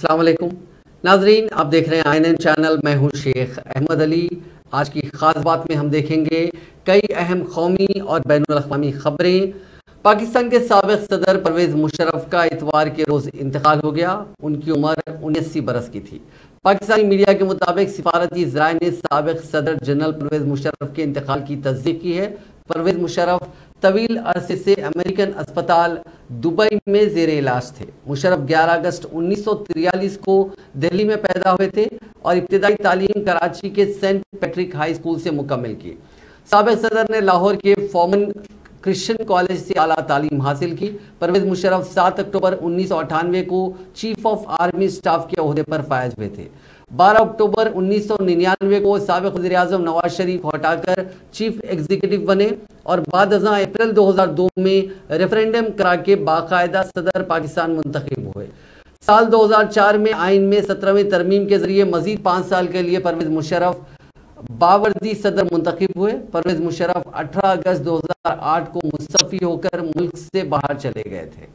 अस्सलाम वालेकुम नाजरीन, आप देख रहे हैं INN चैनल। मैं हूं शेख अहमद अली। आज की खास बात में हम देखेंगे कई अहम कौमी और बैनुल अक़वामी खबरें। पाकिस्तान के साबिक़ सदर परवेज़ मुशर्रफ का इतवार के रोज़ इंतकाल हो गया। उनकी उम्र 79 बरस की थी। पाकिस्तानी मीडिया के मुताबिक सिफारती ज़राए ने साबिक़ सदर जनरल परवेज़ मुशर्रफ के इंतकाल की तस्दीक की है। परवेज़ मुशर्रफ तवील अरसे से अमेरिकन अस्पताल दुबई में ज़ेर इलाज थे। मुशर्रफ 11 अगस्त 1943 को दिल्ली में पैदा हुए थे और इब्तिदाई तालीम कराची के सेंट पैट्रिक हाई स्कूल से मुकम्मल की। साबिक़ सदर ने लाहौर के फॉर्मन क्रिश्चियन कॉलेज से आला तालीम हासिल की। परवेज़ मुशर्रफ 7 अक्टूबर 1998 को चीफ ऑफ आर्मी स्टाफ के ओहदे पर फायज हुए थे। 12 अक्टूबर 1999 को साबिक़ वज़ीर-ए-आज़म नवाज शरीफ को हटाकर चीफ एग्जीक्यूटिव बने और बाद अप्रैल 2002 में रेफरेंडम करा के बाकायदा सदर पाकिस्तान मुंतखब हुए। साल 2004 में आइन में 17वीं तरमीम के जरिए मजीद 5 साल के लिए परवेज़ मुशर्रफ बावर्दी सदर मुंतखब हुए। परवेज़ मुशर्रफ 18 अगस्त 2008 को मुस्तफ़ी होकर मुल्क से बाहर चले गए थे।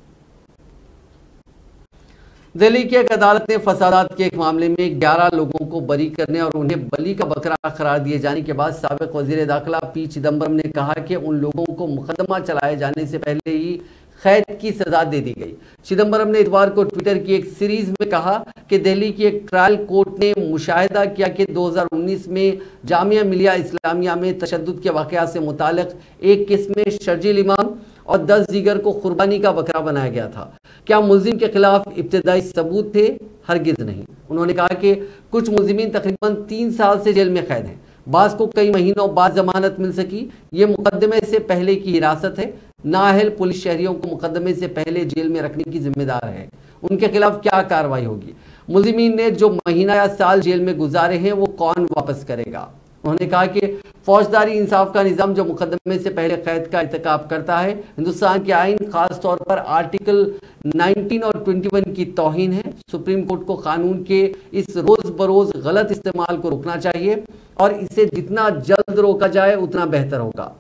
दिल्ली की एक अदालत ने फसादात के एक मामले में 11 लोगों को बरी करने और उन्हें बली का बकरा करार दिए जाने के बाद साबिक़ वज़ीर दाखिला पी चिदम्बरम ने कहा कि उन लोगों को मुकदमा चलाए जाने से पहले ही कैद की सजा दे दी गई। चिदम्बरम ने इतवार को ट्विटर की एक सीरीज में कहा कि दिल्ली की एक ट्रायल कोर्ट ने मुशाहिदा किया कि 2019 में जामिया मिलिया इस्लामिया में तशद्दुद के वाक़यात से मुताल्लिक़ एक केस में शर्जील इमाम और 10 दीगर को कुर्बानी का बकरा बनाया गया था। क्या मुल्जिम के खिलाफ इब्तिदाई सबूत थे? हरगिज़ नहीं। उन्होंने कहा कि कुछ मुल्जिमीन तकरीबन 3 साल से जेल में कैद हैं, बाज़ को कई महीनों बाद जमानत मिल सकी। ये मुकदमे से पहले की हिरासत है। नाअहल पुलिस शहरियों को मुकदमे से पहले जेल में रखने की जिम्मेदार है। उनके खिलाफ क्या कार्रवाई होगी? मुल्जिमीन ने जो महीना या साल जेल में गुजारे हैं वो कौन वापस करेगा? उन्होंने कहा कि फौजदारी इंसाफ का निज़ाम जो मुकदमे से पहले कैद का इर्तिकाब करता है, हिंदुस्तान के आइन खास तौर पर आर्टिकल 19 और 21 की तौहीन है। सुप्रीम कोर्ट को कानून के इस रोज़ बरोज़ गलत इस्तेमाल को रोकना चाहिए और इसे जितना जल्द रोका जाए उतना बेहतर होगा।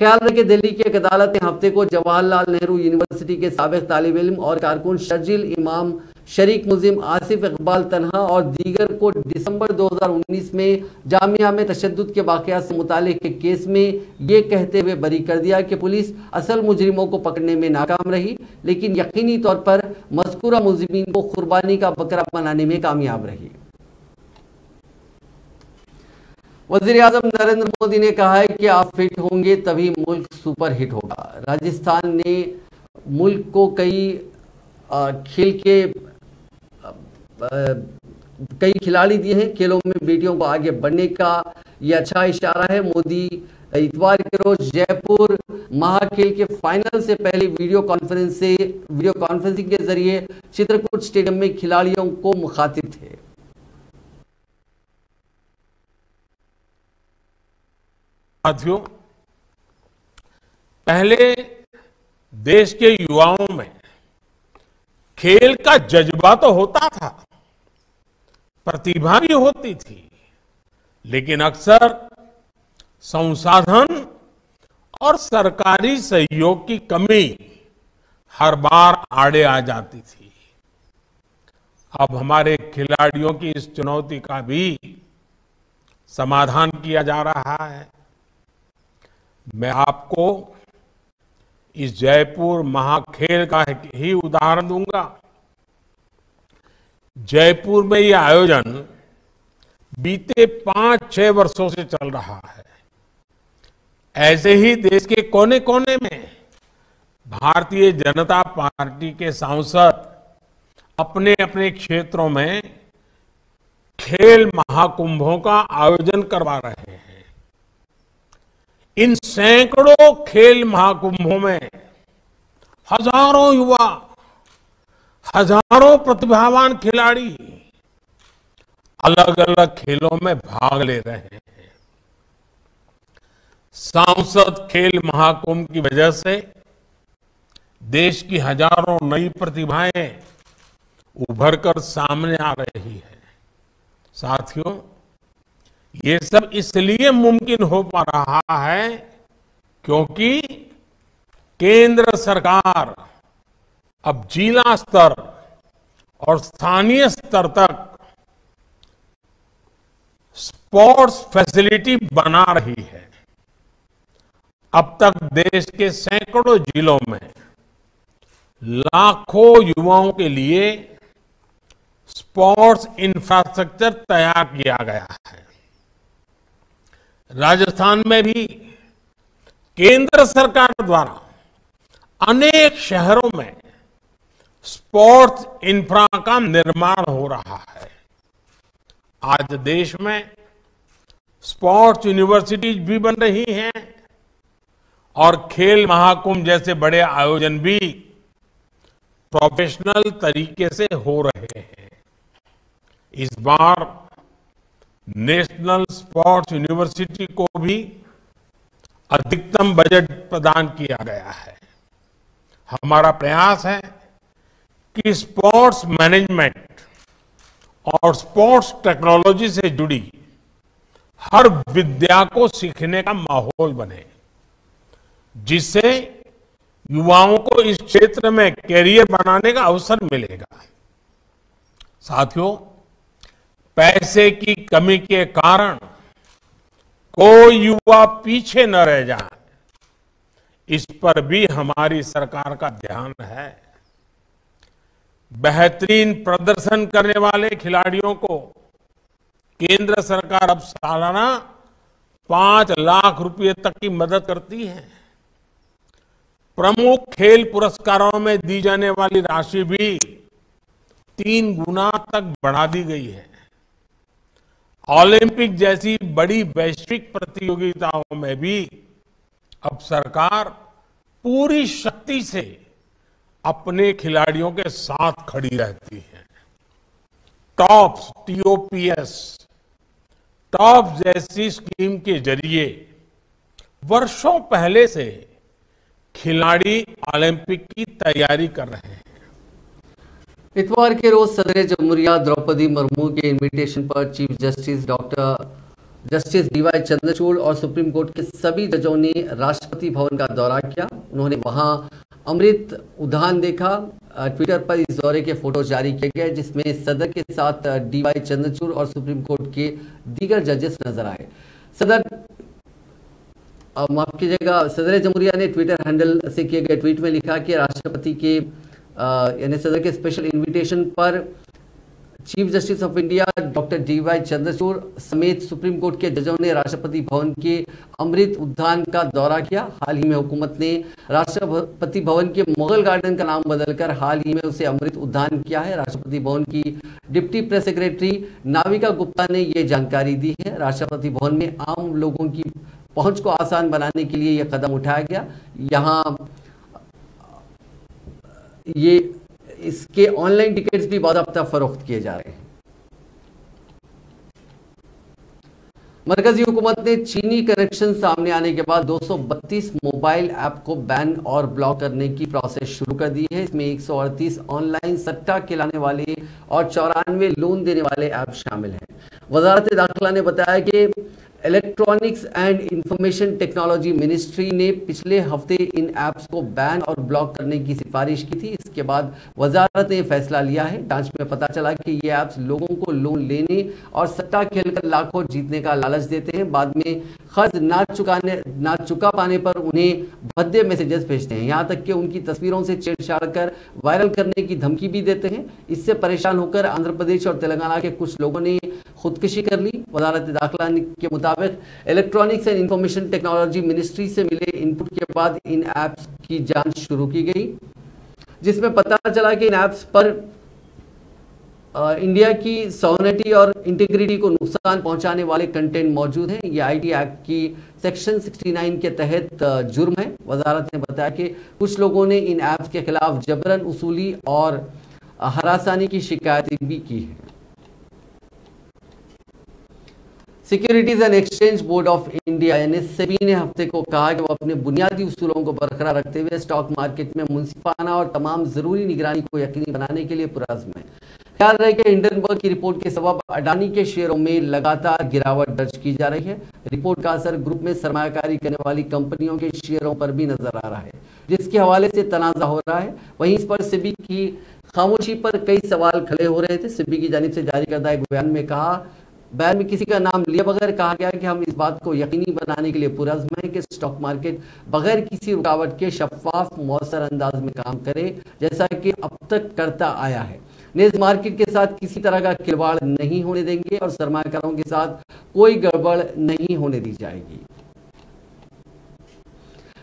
ख्याल रखें, दिल्ली की एक अदालत ने हफ्ते को जवाहरलाल नेहरू यूनिवर्सिटी के साबिक़ तालिब इल्म और कारकुन शर्जील इमाम, शरीक मुल्जिम आसिफ इकबाल तन्हा और दीगर को दिसंबर 2019 में जामिया में तशद्दुद के वाक़यात से मुताल्लिक़ के केस में ये कहते हुए बरी कर दिया कि पुलिस असल मुजरिमों को पकड़ने में नाकाम रही, लेकिन यकीनी तौर पर मज़कूरा मुल्जिमीन को कुर्बानी का बकरा बनाने में कामयाब रही। वज़ीर-ए-आज़म नरेंद्र मोदी ने कहा है कि आप फिट होंगे तभी मुल्क सुपर हिट होगा। राजस्थान ने मुल्क को खेल के कई खिलाड़ी दिए हैं। खेलों में बेटियों को आगे बढ़ने का यह अच्छा इशारा है। मोदी इतवार के रोज जयपुर महाखेल के फाइनल से पहले वीडियो कॉन्फ्रेंसिंग के जरिए चित्रकूट स्टेडियम में खिलाड़ियों को मुखातिब थे। साथियों, पहले देश के युवाओं में खेल का जज्बा तो होता था, प्रतिभा भी होती थी, लेकिन अक्सर संसाधन और सरकारी सहयोग की कमी हर बार आड़े आ जाती थी। अब हमारे खिलाड़ियों की इस चुनौती का भी समाधान किया जा रहा है। मैं आपको इस जयपुर महाखेल का ही उदाहरण दूंगा। जयपुर में यह आयोजन बीते 5-6 वर्षों से चल रहा है। ऐसे ही देश के कोने कोने में भारतीय जनता पार्टी के सांसद अपने अपने क्षेत्रों में खेल महाकुंभों का आयोजन करवा रहे हैं। इन सैकड़ों खेल महाकुंभों में हजारों युवा, हजारों प्रतिभावान खिलाड़ी अलग अलग खेलों में भाग ले रहे हैं। सांसद खेल महाकुंभ की वजह से देश की हजारों नई प्रतिभाएं उभर कर सामने आ रही है। साथियों, ये सब इसलिए मुमकिन हो पा रहा है क्योंकि केंद्र सरकार अब जिला स्तर और स्थानीय स्तर तक स्पोर्ट्स फैसिलिटी बना रही है। अब तक देश के सैकड़ों जिलों में लाखों युवाओं के लिए स्पोर्ट्स इंफ्रास्ट्रक्चर तैयार किया गया है। राजस्थान में भी केंद्र सरकार द्वारा अनेक शहरों में स्पोर्ट्स इंफ्रा का निर्माण हो रहा है। आज देश में स्पोर्ट्स यूनिवर्सिटीज भी बन रही हैं और खेल महाकुंभ जैसे बड़े आयोजन भी प्रोफेशनल तरीके से हो रहे हैं। इस बार नेशनल स्पोर्ट्स यूनिवर्सिटी को भी अधिकतम बजट प्रदान किया गया है। हमारा प्रयास है कि स्पोर्ट्स मैनेजमेंट और स्पोर्ट्स टेक्नोलॉजी से जुड़ी हर विद्या को सीखने का माहौल बने, जिससे युवाओं को इस क्षेत्र में कैरियर बनाने का अवसर मिलेगा। साथियों, पैसे की कमी के कारण कोई युवा पीछे न रह जाए, इस पर भी हमारी सरकार का ध्यान है। बेहतरीन प्रदर्शन करने वाले खिलाड़ियों को केंद्र सरकार अब सालाना 5 लाख रुपए तक की मदद करती है। प्रमुख खेल पुरस्कारों में दी जाने वाली राशि भी 3 गुना तक बढ़ा दी गई है। ओलंपिक जैसी बड़ी वैश्विक प्रतियोगिताओं में भी अब सरकार पूरी शक्ति से अपने खिलाड़ियों के साथ खड़ी रहती है। टॉप्स, TOPS, टॉप जैसी स्कीम के जरिए वर्षों पहले से खिलाड़ी ओलंपिक की तैयारी कर रहे हैं। इतवार के रोज सदर जमहूरिया द्रौपदी मुर्मू के इनविटेशन पर chief justice justice DY Chandrachud और सुप्रीम कोर्ट के सभी जजों ने राष्ट्रपति भवन का दौरा किया। उन्होंने वहां अमृत उद्यान देखा। ट्विटर पर इस दौरे के फोटो जारी किए गए, जिसमें सदर के साथ DY चंद्रचूड़ और सुप्रीम कोर्ट के दीगर जजेस नजर आए। माफ कीजिएगा, सदर जमहूरिया ने ट्विटर हैंडल से किए गए ट्वीट में लिखा कि राष्ट्रपति के यानी सदर के स्पेशल इनविटेशन पर chief justice of India doctor DY Chandrachud समेत सुप्रीम कोर्ट के जजों ने राष्ट्रपति भवन के अमृत उद्यान का दौरा किया। हाल ही में हुकूमत ने राष्ट्रपति भवन के मुगल गार्डन का नाम बदलकर हाल ही में उसे अमृत उद्यान किया है। राष्ट्रपति भवन की deputy press secretary Navika Gupta ने ये जानकारी दी है। राष्ट्रपति भवन में आम लोगों की पहुंच को आसान बनाने के लिए यह कदम उठाया गया। यहाँ ये इसके ऑनलाइन टिकट्स भी बाकायदा फरोख्त किए जा रहे हैं। मरकजी हुकूमत ने चीनी कनेक्शन सामने आने के बाद 232 मोबाइल ऐप को बैन और ब्लॉक करने की प्रोसेस शुरू कर दी है। इसमें 138 ऑनलाइन सट्टा खिलाने वाले और 94 लोन देने वाले ऐप शामिल हैं। वजारत दाखिला ने बताया कि electronics and information technology ministry ने पिछले हफ्ते इन ऐप्स को बैन और ब्लॉक करने की सिफारिश की थी। इसके बाद वजारत ने फैसला लिया है। जांच में पता चला कि ये ऐप्स लोगों को लोन लेने और सट्टा खेलकर लाखों जीतने का लालच देते हैं। बाद में कर्ज ना चुका पाने पर उन्हें भद्दे मैसेजेस भेजते हैं। यहाँ तक कि उनकी तस्वीरों से छेड़छाड़ कर वायरल करने की धमकी भी देते हैं। इससे परेशान होकर आंध्र प्रदेश और तेलंगाना के कुछ लोगों ने खुदकुशी कर ली। वजारत दाखिला के मुताबिक electronics and information technology ministry से मिले इनपुट के बाद इन ऐप्स की जांच शुरू की गई, जिसमें पता चला कि इन ऐप्स पर इंडिया की सॉवरेनिटी और इंटीग्रिटी को नुकसान पहुंचाने वाले कंटेंट मौजूद हैं। ये IT एक्ट की सेक्शन 69 के तहत जुर्म है। वजारत ने बताया कि कुछ लोगों ने इन ऐप्स के खिलाफ जबरन वसूली और हरासानी की शिकायतें भी की है। Securities and exchange board of India यानी सेबी ने हफ्ते को कहा कि वो अपने बुनियादी उसूलों को बरकरार रखते हुए स्टॉक मार्केट में मुंसिफाना और तमाम जरूरी निगरानी को यकीनी बनाने के लिए पुरअज़्म है। ख्याल रहे कि हिंडनबर्ग की रिपोर्ट के सबब अडानी के शेयरों में लगातार गिरावट दर्ज की जा रही है। रिपोर्ट का असर ग्रुप में सरमायाकारी करने वाली कंपनियों के शेयरों पर भी नजर आ रहा है, जिसके हवाले से तनाजा हो रहा है। वहीं इस पर सेबी की खामोशी पर कई सवाल खड़े हो रहे थे। सिडबी की जानिब से जारी करदा एक बयान में किसी का नाम लिए बगैर कहा गया कि हम इस बात को यकीनी बनाने के लिए पुरज़्म हैं कि स्टॉक मार्केट बगैर किसी रुकावट के शफाफ मौसर अंदाज में काम करे, जैसा कि अब तक करता आया है। नेज मार्केट के साथ किसी तरह का खिलवाड़ नहीं होने देंगे और सरमायाकारों के साथ कोई गड़बड़ नहीं होने दी जाएगी।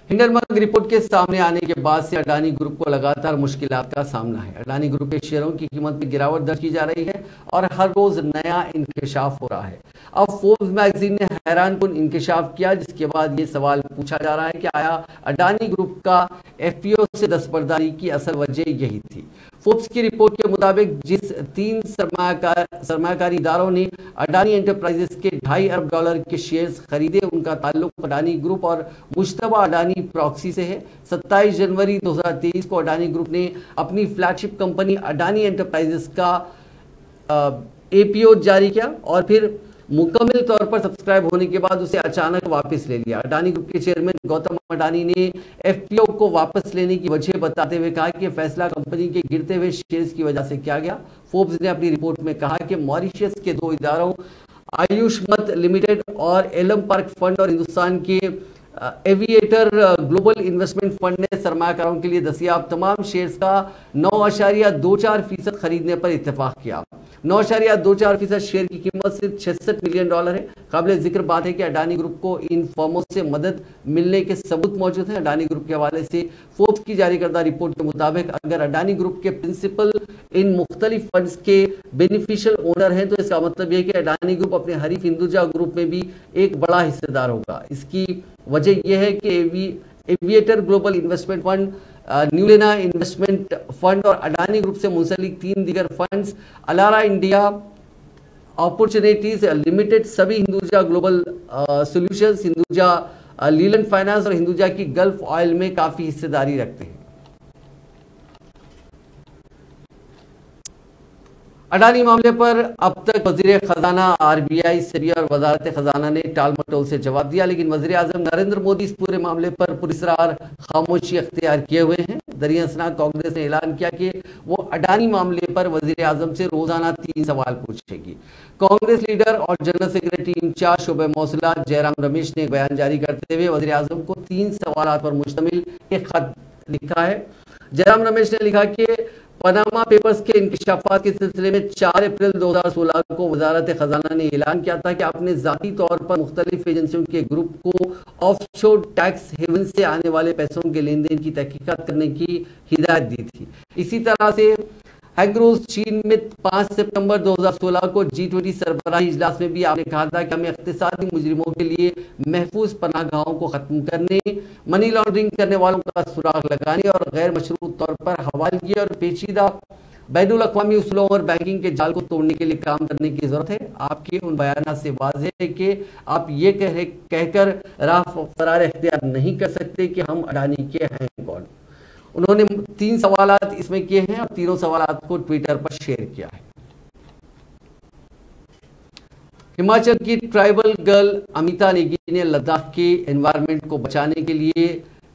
हिंडनबर्ग रिपोर्ट के सामने आने के बाद से अडानी ग्रुप को लगातार मुश्किलात का सामना है। अडानी ग्रुप के शेयरों की कीमत में गिरावट दर्ज की जा रही है और हर रोज नया इंकशाफ हो रहा है। अब फोर्ब्स मैगजीन ने हैरानकुन इंकशाफ किया, जिसके बाद ये सवाल पूछा जा रहा है कि आया अडानी ग्रुप का एफपीओ से दस्तबरदारी की असल वजह यही थी। फोर्ब्स की रिपोर्ट के मुताबिक जिस 3 सरमायाकारी इदारों ने अडानी एंटरप्राइजेस के $2.5 अरब के शेयर्स खरीदे, उनका ताल्लुक अडानी ग्रुप और मुश्तबा अडानी प्रॉक्सी से है। 27 जनवरी 2023 को अडानी ग्रुप ने अपनी फ्लैगशिप कंपनी अडानी एंटरप्राइजेस का एपीओ जारी किया और फिर मुकम्मल तौर पर सब्सक्राइब होने के बाद उसे अचानक वापस ले लिया। अडानी ग्रुप के चेयरमैन गौतम अडानी ने एफपीओ को वापस लेने की वजह बताते हुए कहा कि फैसला कंपनी के गिरते हुए शेयर्स की वजह से किया गया। फोर्ब्स ने अपनी रिपोर्ट में कहा कि मॉरिशस के 2 इदारों आयुष्मत लिमिटेड और एलम पार्क फंड और हिंदुस्तान के एविएटर ग्लोबल इन्वेस्टमेंट फंड ने सरमायाकारों के लिए दस्तियाब तमाम शेयर्स का 9.24% खरीदने पर इत्तेफाक किया। 9.24% शेयर की कीमत सिर्फ $66 मिलियन है। काबिल जिक्र बात है कि अडानी ग्रुप को इन फर्मों से मदद मिलने के सबूत मौजूद हैं। अडानी ग्रुप के हवाले से फोर्ब्स की जारी करदा रिपोर्ट के मुताबिक अगर अडानी ग्रुप के प्रिंसिपल इन मुख्तलिफ फंड्स के बेनिफिशियल ओनर हैं, तो इसका मतलब यह कि अडानी ग्रुप अपने हरीफ हिंदुजा ग्रुप में भी एक बड़ा हिस्सेदार होगा। इसकी वजह यह है कि Aviator global investment fund, Nulena investment fund और अडानी ग्रुप से मुंसलिक 3 दीगर funds Elara India opportunities limited, सभी Hinduja global solutions, Hinduja Leyland finance और हिंदुजा की गल्फ ऑयल में काफी हिस्सेदारी रखते हैं। अडानी मामले पर अब तक वजीर खजाना, आरबीआई, सेबी और वजारत खजाना ने टाल मटोल से जवाब दिया, लेकिन वजीर आजम नरेंद्र मोदी इस पूरे मामले पर पुरस्रार खामोशी अख्तियार किए हुए हैं। दरियासना कांग्रेस ने ऐलान किया कि वो अडानी मामले पर वजीर आजम से रोजाना 3 सवाल पूछेगी। कांग्रेस लीडर और जनरल सेक्रेटरी इंचार्ज शोबे मौसूलात जयराम रमेश ने बयान जारी करते हुए वजीर आजम को 3 सवालात पर मुश्तमिल एक खत लिखा है। जयराम रमेश ने लिखा कि पनामा पेपर्स के इंकशाफात के सिलसिले में 4 अप्रैल 2016 को वजारत खजाना ने ऐलान किया था कि आपने जाती तौर पर मुख्तलिफ एजेंसियों के ग्रुप को ऑफशोर टैक्स हेवन से आने वाले पैसों के लेन देन की तहकीकात करने की हिदायत दी थी। इसी तरह से हैंगरोज चीन में 5 सितंबर 2016 को G20 सरबराही इजलास में भी आपने कहा था कि हमें इख्तिसादी मुजरिमों के लिए महफूज पनाहगाहों को खत्म करने, मनी लॉन्ड्रिंग करने वालों का सुराग लगाने और गैर मशरूत तौर पर हवालगी और पेचीदा बैनुल अक़वामी उसूलों और बैंकिंग के जाल को तोड़ने के लिए काम करने की जरूरत है। आपके उन बयान से वाज़ेह है कि आप ये कहकर राह फरार इख्तियार नहीं कर सकते कि हम अडानी के हैं कौन। उन्होंने 3 सवालात इसमें किए हैं और तीनों सवालात को ट्विटर पर शेयर किया है। हिमाचल की ट्राइबल गर्ल अमिता नेगी ने लद्दाख के एनवायरनमेंट को बचाने के लिए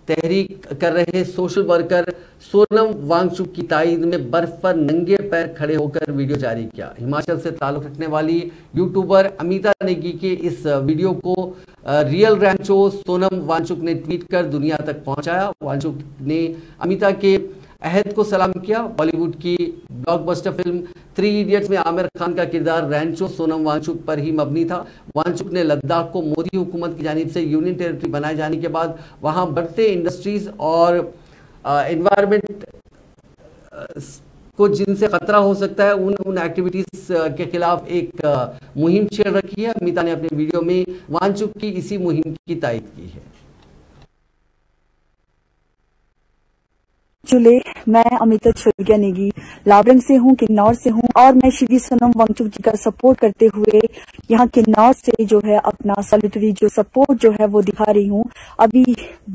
तहरीक कर रहे सोशल वर्कर सोनम वांगचुक की ताईद में बर्फ पर नंगे पैर खड़े होकर वीडियो जारी किया। हिमाचल से ताल्लुक रखने वाली यूट्यूबर अमिता नेगी के इस वीडियो को रियल रैंचो सोनम वांगचुक ने ट्वीट कर दुनिया तक पहुंचाया। वांगचुक ने अमिता के अहद को सलाम किया। बॉलीवुड की ब्लॉकबस्टर फिल्म 3 इडियट्स में आमिर खान का किरदार रैंचो सोनम वांगचुक पर ही मबनी था। वांगचुक ने लद्दाख को मोदी हुकूमत की जानिब से यूनियन टेरिटरी बनाए जाने के बाद वहां बढ़ते इंडस्ट्रीज और एनवायरनमेंट को जिनसे खतरा हो सकता है उन एक्टिविटीज के खिलाफ एक मुहिम छेड़ रखी है। अमिता ने अपने वीडियो में वांगचुक की इसी मुहिम की तायद की है। चुले, मैं अमिता छुलगिया नेगी लाबरंग से हूँ, किन्नौर से हूँ और मैं श्री सोनम वांगचुक जी का सपोर्ट करते हुए यहाँ किन्नौर से जो है अपना सॉलिटरी जो सपोर्ट जो है वो दिखा रही हूँ। अभी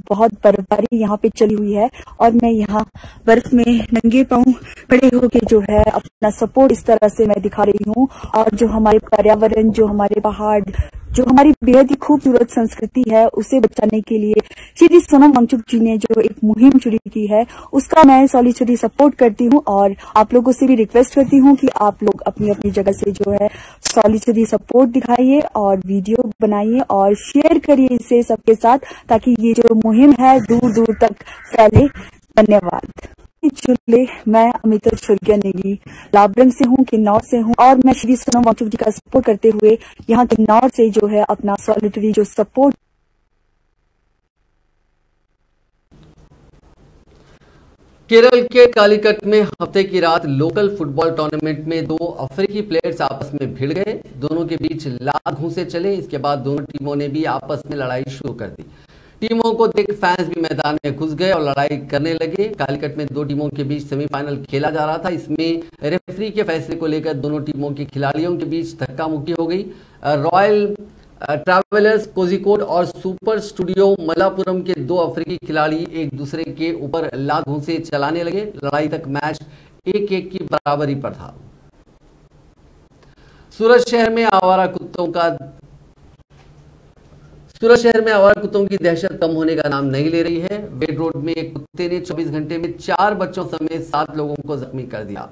बहुत बर्फबारी यहाँ पे चली हुई है और मैं यहाँ बर्फ में नंगे पांव खड़े होके जो है अपना सपोर्ट इस तरह से मैं दिखा रही हूँ। और जो हमारे पर्यावरण, जो हमारे पहाड़ जो हमारी बेहद ही खूबसूरत संस्कृति है उसे बचाने के लिए श्री सोनम वांगचुक जी ने जो एक मुहिम शुरू की है उसका मैं सॉलिटरी सपोर्ट करती हूँ और आप लोगों से भी रिक्वेस्ट करती हूँ कि आप लोग अपनी अपनी जगह से जो है सॉलिटरी सपोर्ट दिखाइए और वीडियो बनाइए और शेयर करिए इसे सबके साथ ताकि ये जो मुहिम है दूर दूर तक फैले। धन्यवाद। चुले, मैं अमिता छुर्गिया नेगी लाबरंग से हूँ, किन्नौर से हूँ और मैं श्री सोनम वांगचुक जी का सपोर्ट करते हुए यहाँ किन्नौर से जो है अपना सॉलिटरी जो सपोर्ट। केरल के कालीकट में हफ्ते की रात लोकल फुटबॉल टूर्नामेंट में दो अफ्रीकी प्लेयर्स आपस में भिड़ गए। दोनों के बीच लात घूंसे चले। इसके बाद दोनों टीमों ने भी आपस में लड़ाई शुरू कर दी। टीमों को देख फैंस भी मैदान में घुस गए और लड़ाई करने लगे। कालीकट में दो टीमों के बीच सेमीफाइनल खेला जा रहा था। इसमें रेफरी के फैसले को लेकर दोनों टीमों के खिलाड़ियों के बीच धक्का मुक्की हो गई। रॉयल ट्रैवलर्स कोझिकोड और सुपर स्टूडियो मलापुरम के दो अफ्रीकी खिलाड़ी एक दूसरे के ऊपर लात घूंसे चलाने लगे। लड़ाई तक मैच 1-1 की बराबरी पर था। सूरत शहर में आवारा कुत्तों की दहशत कम होने का नाम नहीं ले रही है। बेड रोड में एक कुत्ते ने 24 घंटे में 4 बच्चों समेत 7 लोगों को जख्मी कर दिया।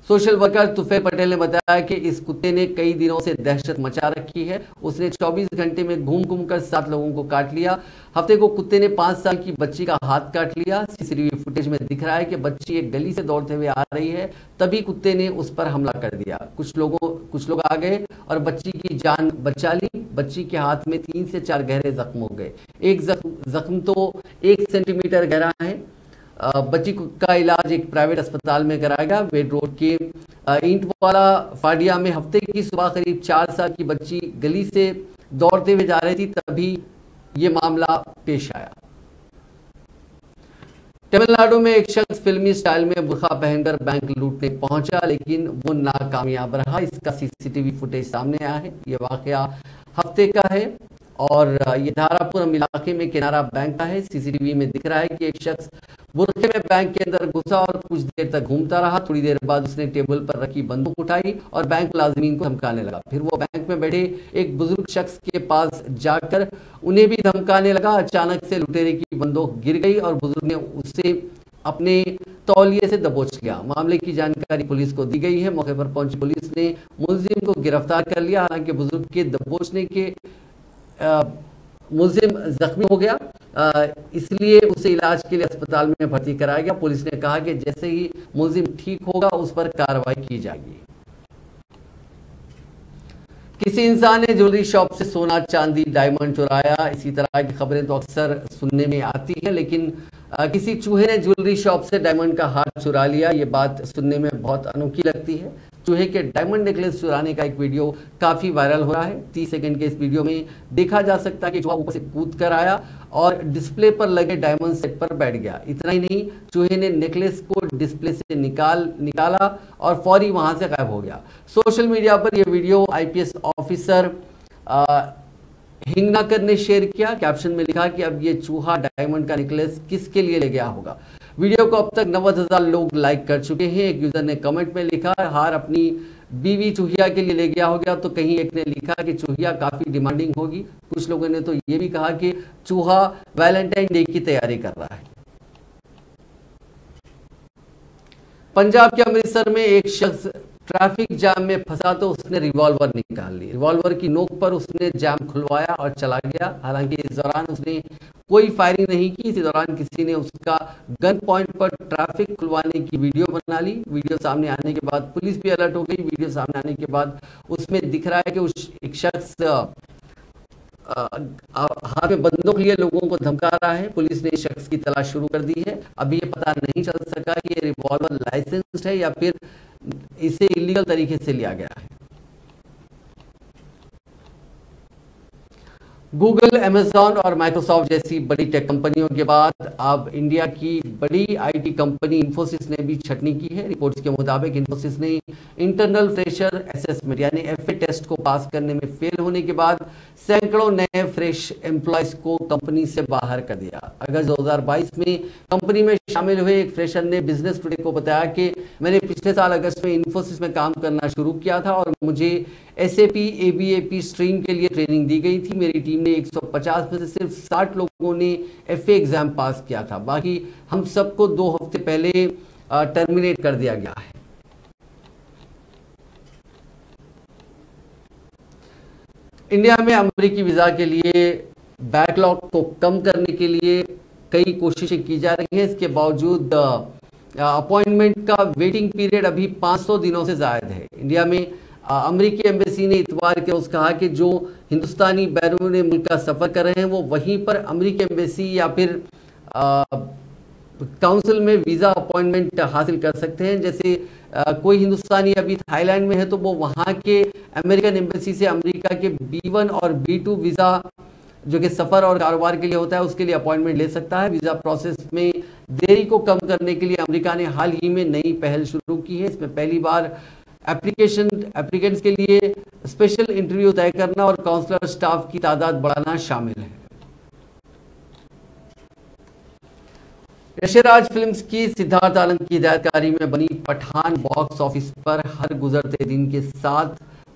सोशल वर्कर तुफैल पटेल ने बताया कि इस कुत्ते ने कई दिनों से दहशत मचा रखी है। उसने 24 घंटे में घूम घूम कर 7 लोगों को काट लिया। हफ्ते को कुत्ते ने 5 साल की बच्ची का हाथ काट लिया। सीसीटीवी फुटेज में दिख रहा है कि बच्ची एक गली से दौड़ते हुए आ रही है, तभी कुत्ते ने उस पर हमला कर दिया। कुछ लोग आ गए और बच्ची की जान बचा ली। बच्ची के हाथ में 3 से 4 गहरे जख्म हो गए। एक जख्म तो 1 सेंटीमीटर गहरा है। बच्ची का इलाज एक प्राइवेट अस्पताल में कराया गया। बेड रोड के ईंटवाला फाडिया में हफ्ते की सुबह करीब 4 साल की बच्ची गली से दौड़ते हुए जा रही थी, तभी ये मामला पेश आया। तमिलनाडु में एक शख्स फिल्मी स्टाइल में बुर्का पहनकर बैंक लूटने पहुंचा, लेकिन वो नाकामयाब रहा। इसका सीसीटीवी फुटेज सामने आया है। ये वाकया हफ्ते का है और ये धारापुरम इलाके में किनारा बैंक का है। सीसीटीवी में दिख रहा है कि एक शख्स बुरखे में बैंक के अंदर घुसा और कुछ देर तक घूमता रहा। थोड़ी देर बाद उसने टेबल पर रखी बंदूक उठाई और बैंक मुलाजिमीन को धमकाने लगा। फिर वो बैंक में बैठे एक बुजुर्ग शख्स के पास जाकर उन्हें भी धमकाने लगा। अचानक से लुटेरे की बंदूक गिर गई और बुजुर्ग ने उसे अपने तौलिए से दबोच लिया। मामले की जानकारी पुलिस को दी गई है। मौके पर पहुंची पुलिस ने मुलजिम को गिरफ्तार कर लिया। हालांकि बुजुर्ग के दबोचने के मुलजिम जख्मी हो गया, इसलिए उसे इलाज के लिए अस्पताल में भर्ती कराया गया। पुलिस ने कहा कि जैसे ही मुलजिम ठीक होगा उस पर कार्रवाई की जाएगी। किसी इंसान ने ज्वेलरी शॉप से सोना, चांदी, डायमंड चुराया। इसी तरह की खबरें तो अक्सर सुनने में आती हैं, लेकिन किसी चूहे ने ज्वेलरी शॉप से डायमंड का हार चुरा लिया। ये बात सुनने में बहुत अनोखी लगती है। चूहे के डायमंड नेकलेस चुराने का एक वीडियो काफी वायरल हो रहा है। 30 सेकंड के इस वीडियो में देखा जा सकता है कि चूहा ऊपर से कूद कर आया और डिस्प्ले पर लगे डायमंड सेट पर बैठ गया। इतना ही नहीं, चूहे ने नेकलेस को डिस्प्ले से निकाला और फौरी वहां से गायब हो गया। सोशल मीडिया पर यह वीडियो IPS ऑफिसर हिंगनाकर ने शेयर किया। कैप्शन में लिखा कि अब ये चूहा डायमंड का नेकलेस किसके लिए ले गया होगा। वीडियो को अब तक 90,000 लोग लाइक कर चुके हैं। एक यूजर ने कमेंट में लिखा, हार अपनी बीवी चूहिया के लिए ले गया होगा। तो कहीं एक ने लिखा कि चूहिया काफी डिमांडिंग होगी। कुछ लोगों ने तो ये भी कहा कि चूहा वैलेंटाइन डे की तैयारी कर रहा है। पंजाब के अमृतसर में एक शख्स ट्रैफिक जाम में फंसा तो उसने रिवॉल्वर निकाल ली। रिवॉल्वर की नोक पर उसने जाम खुलवाया और चला गया। हालांकि इस दौरान उसने कोई फायरिंग नहीं की। इसी दौरान किसी ने उसका गन पॉइंट पर ट्रैफिक खुलवाने की वीडियो बना ली। वीडियो सामने आने के बाद पुलिस भी अलर्ट हो गई। वीडियो सामने आने के बाद उसमें दिख रहा है कि एक शख्स हाथ में बंदूक लिए लोगों को धमका रहा है। पुलिस ने इस शख्स की तलाश शुरू कर दी है। अभी ये पता नहीं चल सका कि ये रिवॉल्वर लाइसेंस्ड है या फिर इसे इलीगल तरीके से लिया गया है। गूगल, अमेजॉन और माइक्रोसॉफ्ट जैसी बड़ी टेक कंपनियों के बाद अब इंडिया की बड़ी आईटी कंपनी इंफोसिस ने भी छटनी की है। रिपोर्ट्स के मुताबिक इंफोसिस ने इंटरनल फ्रेशर असेसमेंट यानी एफए टेस्ट को पास करने में फेल होने के बाद सैकड़ों नए फ्रेश एम्प्लॉयज को कंपनी से बाहर कर दिया। अगस्त 2022 में कंपनी में शामिल हुए एक फ्रेशर ने बिजनेस टुडे को बताया कि मैंने पिछले साल अगस्त में इंफोसिस में काम करना शुरू किया था और मुझे SAP ABAP स्ट्रीम के लिए ट्रेनिंग दी गई थी। मेरी टीम ने 150 में से सिर्फ 60 लोगों ने FA एग्जाम पास किया था, बाकी हम सबको 2 हफ्ते पहले टर्मिनेट कर दिया गया है। इंडिया में अमेरिकी वीजा के लिए बैकलॉग को कम करने के लिए कई कोशिशें की जा रही हैं। इसके बावजूद अपॉइंटमेंट का वेटिंग पीरियड अभी 500 दिनों से ज्यादा है। इंडिया में अमेरिकी एम्बेसी ने इतवार के रोज कहा कि जो हिंदुस्तानी बैरून मुल्क का सफर कर रहे हैं वो वहीं पर अमेरिकी एम्बेसी या फिर काउंसिल में वीजा अपॉइंटमेंट हासिल कर सकते हैं। जैसे कोई हिंदुस्तानी अभी थाईलैंड में है तो वो वहां के अमेरिकन एम्बेसी से अमेरिका के B1 और B2 वीजा जो कि सफर और कारोबार के लिए होता है उसके लिए अपॉइंटमेंट ले सकता है। वीजा प्रोसेस में देरी को कम करने के लिए अमेरिका ने हाल ही में नई पहल शुरू की है। इसमें पहली बार एप्लीकेंट्स के लिए स्पेशल इंटरव्यू तय करना और काउंसलर स्टाफ की तादाद बढ़ाना शामिल है। यशराज फिल्म्स की सिद्धार्थ आनंद की हिदायतकारी में बनी पठान बॉक्स ऑफिस पर हर गुजरते दिन के साथ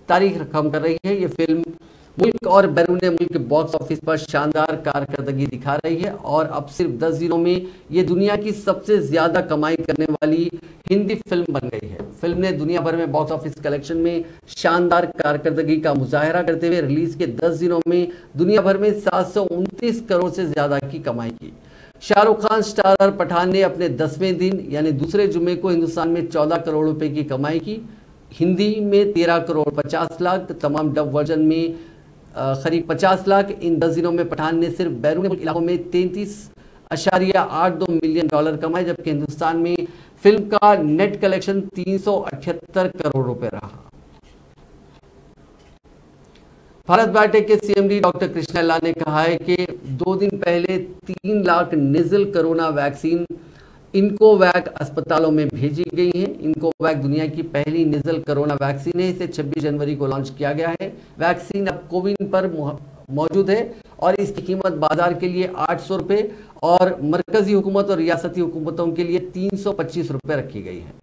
तारीख रकम कर रही है। ये फिल्म मुल्क और बैरून मुल्क के बॉक्स ऑफिस पर शानदार कारकर्दगी दिखा रही है और अब सिर्फ 10 दिनों में ये दुनिया की सबसे ज्यादा कमाई करने वाली हिंदी फिल्म बन गई है। फिल्म ने दुनिया भर में बॉक्स ऑफिस कलेक्शन में शानदार कारकर्दगी का मुजाहरा करते हुए रिलीज के 10 दिनों में दुनिया भर में 729 करोड़ से ज्यादा की कमाई की। शाहरुख खान स्टारर पठान ने अपने 10वें दिन यानी दूसरे जुम्मे को हिंदुस्तान में 14 करोड़ रुपए की कमाई की। हिंदी में 13 करोड़ 50 लाख, तमाम डब वर्जन में करीब 50 लाख। इन 10 दिनों में पठान ने सिर्फ बैरून इलाकों में 33.82 मिलियन डॉलर कमाए, जबकि हिंदुस्तान में फिल्म का नेट कलेक्शन 378 करोड़ रुपए रहा। भारत बायोटेक के CMD डॉक्टर कृष्णा ने कहा है कि 2 दिन पहले 3 lakh nasal corona vaccine Incovacc अस्पतालों में भेजी गई है। इनकोवैक दुनिया की पहली नेजल कोरोना वैक्सीन है। इसे 26 जनवरी को लॉन्च किया गया है। वैक्सीन अब कोविन पर मौजूद है और इसकी कीमत बाजार के लिए 800 रुपए और मरकजी हुकूमत और रियासती हुकूमतों के लिए 325 रुपए रखी गई है।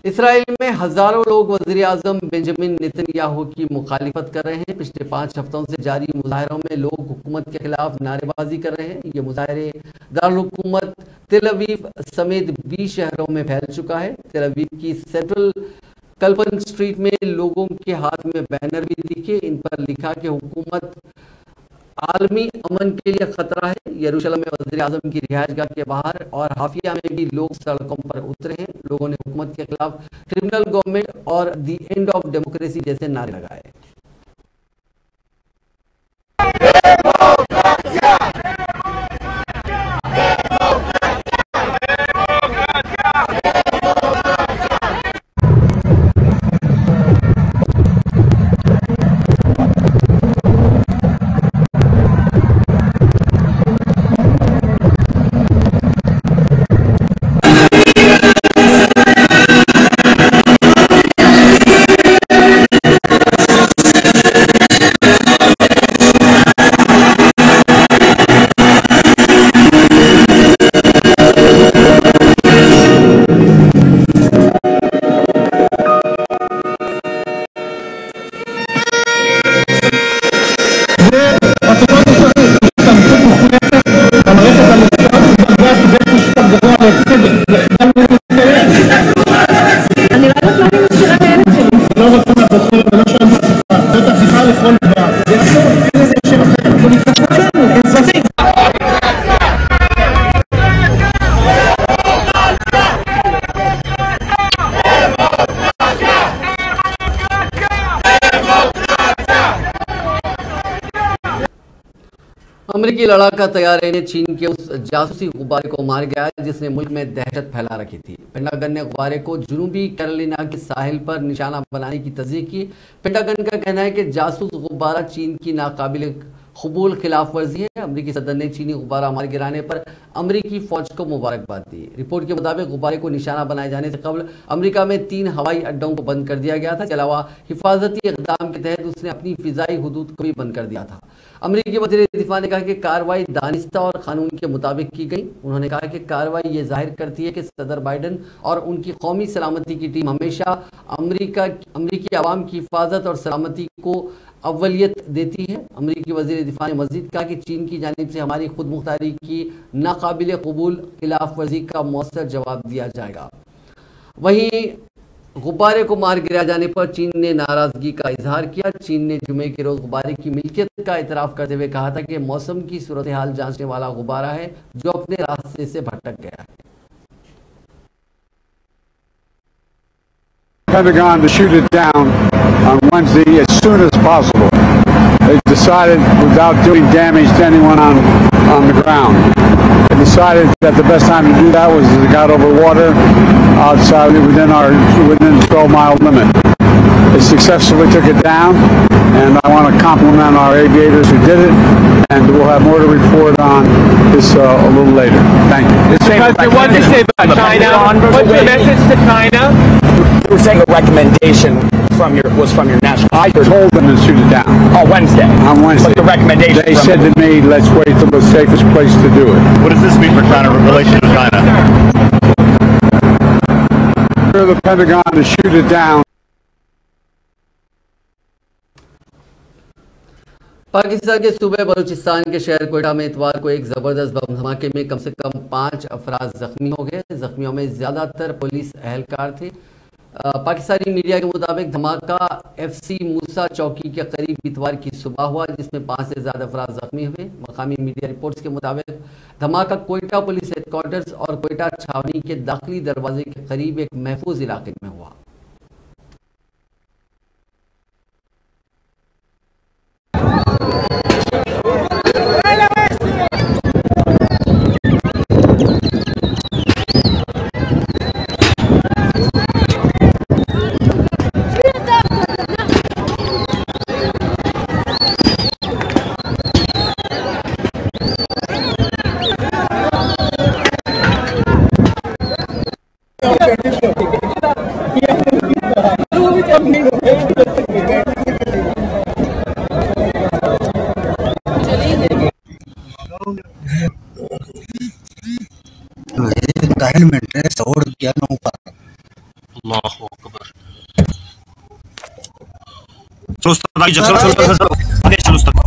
इसराइल में हजारों लोग वज़ीर आज़म बेंजामिन नेतन्याहू की मुखालिफत कर रहे हैं। पिछले 5 हफ्तों से जारी मुजाहरों में लोग हुकूमत के खिलाफ नारेबाजी कर रहे हैं। ये मुजाहरे दारुल हुकूमत तेल अवीव समेत 20 शहरों में फैल चुका है। तेल अवीव की सेंट्रल कल्पन स्ट्रीट में लोगों के हाथ में बैनर भी दिखे। इन पर लिखा कि हुकूमत आलमी अमन के लिए खतरा है। यरूशलेम में वज़ीर आज़म की रिहायशगाह के बाहर और हाफिया में भी लोग सड़कों पर उतरे हैं। लोगों ने हुकूमत के खिलाफ क्रिमिनल गवर्नमेंट और द एंड ऑफ डेमोक्रेसी जैसे नारे लगाए। अमरीकी लड़ाका तैयारी ने चीन के उस जासूसी गुब्बारे को मार गया जिसने मुल्क में दहशत फैला रखी थी। पेंटागन ने गुब्बारे को जनूबी कैरोलिना के साहिल पर निशाना बनाने की तस्दीक की। पेंटागन का कहना है कि जासूस गुब्बारा चीन की नाकाबिल कबूल खिलाफ वर्जी है। अमरीकी सदर ने चीनी गुब्बारा मार गिराने पर अमरीकी फौज को मुबारकबाद दी। रिपोर्ट के मुताबिक गुब्बारे को निशाना बनाए जाने से कबल अमरीका में 3 हवाई अड्डों को बंद कर दिया गया था। इसके अलावा हिफाजती इक़दाम के तहत उसने अपनी फिजाई हुदूद को भी बंद कर दिया था। अमरीकी वज़ीर दिफा ने कहा कि कार्रवाई दानिस्ता और कानून के मुताबिक की गई। उन्होंने कहा कि कार्रवाई ये जाहिर करती है कि सदर बाइडन और उनकी कौमी सलामती की टीम हमेशा अमरीकी आवाम की हिफाजत और सलामती को अव्वलियत देती है। अमरीकी वज़ीर दिफा ने मज़ीद कहा कि चीन की जानिब से हमारी खुद मुख्तारी की नाकाबिल कबूल खिलाफ वर्जी का मौसर जवाब दिया जाएगा। वहीं गुब्बारे को मार गिराए जाने पर चीन ने नाराजगी का इजहार किया। चीन ने जुमे के रोज गुब्बारे की मिल्कियत का इतराफ करते हुए कहा था कि मौसम की सूरत हाल जांचने वाला गुब्बारा है जो अपने रास्ते से भटक गया है। Pentagon to shoot it down on Wednesday as soon as possible. They decided, without doing damage to anyone on the ground, they decided that the best time to do that was as it got over water outside within the 12-mile limit. They successfully took it down, and I want to compliment our aviators who did it, and we'll have more to report on this a little later. Thank you. President, what did you say about China? What's your message to China? You were saying a recommendation was from your national. I told them to shoot it down. Oh, Wednesday. On Wednesday. But the recommendation. They said to me, "Let's wait till the safest place to do it." What does this mean for China relations with China? The Pentagon to shoot it down. Pakistan के सूबे बलूचिस्तान के शहर कोयटा में इतवार को एक जबरदस्त बम धमाके में कम से कम 5 अफराद जख्मी हो गए। जख्मियों में ज्यादातर पुलिस एहलकार थे। पाकिस्तानी मीडिया के मुताबिक धमाका FC मूसा चौकी के करीब इतवार की सुबह हुआ जिसमें 5 से ज्यादा अफराद जख्मी हुए। मकामी मीडिया रिपोर्ट्स के मुताबिक धमाका कोयटा पुलिस हेडक्वार्टर्स और कोयटा छावनी के दाखिली दरवाजे के करीब एक महफूज इलाके में हुआ। helmet सवड़ किया ना ऊपर। अल्लाहु अकबर। चलो उस्ताद आगे चलो चलो चलो चलो आगे चलो उस्ताद।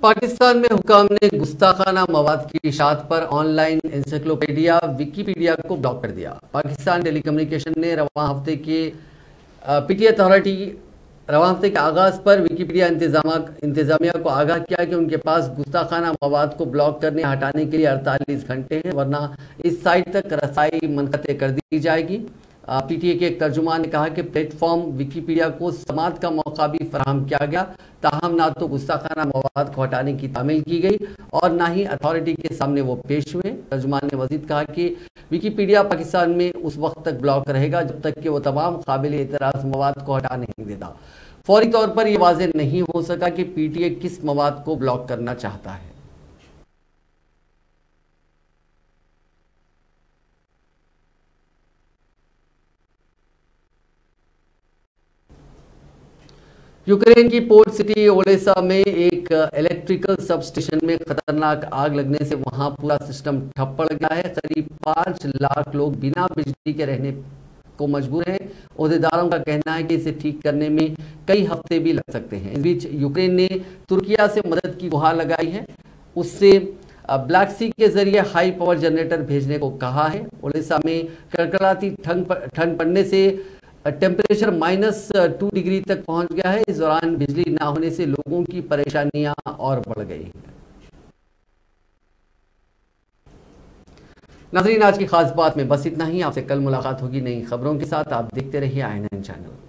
पाकिस्तान में हुकाम ने गुस्ताखाना मवाद की इशाअत पर ऑनलाइन एनसाइक्लोपीडिया विकीपीडिया को ब्लॉक कर दिया। पाकिस्तान टेलीकम्युनिकेशन ने रवां हफ्ते के पीटी अथॉरिटी रवां हफ्ते के आगाज़ पर विकीपीडिया इंतजामिया को आगाह किया कि उनके पास गुस्ताखाना मवाद को ब्लॉक करने हटाने के लिए 48 घंटे हैं, वरना इस साइट तक रसाई मुनक़ते कर दी जाएगी। पीटीए के एक तर्जुमान ने कहा कि प्लेटफॉर्म विकीपीडिया को समाअत का मौका भी फराहम किया गया, ताहम ना तो गुस्ताखाना मवाद को हटाने की तामील की गई और ना ही अथॉरिटी के सामने वो पेश हुए। तर्जुमान ने मजीद कहा कि विकीपीडिया पाकिस्तान में उस वक्त तक ब्लॉक रहेगा जब तक कि वो तमाम काबिल एतराज़ मवाद को हटा नहीं देता। फौरी तौर पर यह वाज़ेह नहीं हो सका कि पीटीए किस मवाद को ब्लॉक करना चाहता है। यूक्रेन की पोर्ट सिटी ओडेसा में एक इलेक्ट्रिकल सब स्टेशन में खतरनाक आग लगने से वहां पूरा सिस्टम ठप पड़ गया है। करीब 5 लाख लोग बिना बिजली के रहने को मजबूर हैं। ओहदेदारों का कहना है कि इसे ठीक करने में कई हफ्ते भी लग सकते हैं। इस बीच यूक्रेन ने तुर्किया से मदद की गुहार लगाई है, उससे ब्लैक सी के जरिए हाई पावर जनरेटर भेजने को कहा है। ओडेसा में कड़कड़ाती ठंड पड़ने से टेम्परेचर -2 डिग्री तक पहुंच गया है। इस दौरान बिजली ना होने से लोगों की परेशानियां और बढ़ गई। नाज़रीन, आज की खास बात में बस इतना ही। आपसे कल मुलाकात होगी नई खबरों के साथ। आप देखते रहिए INN चैनल।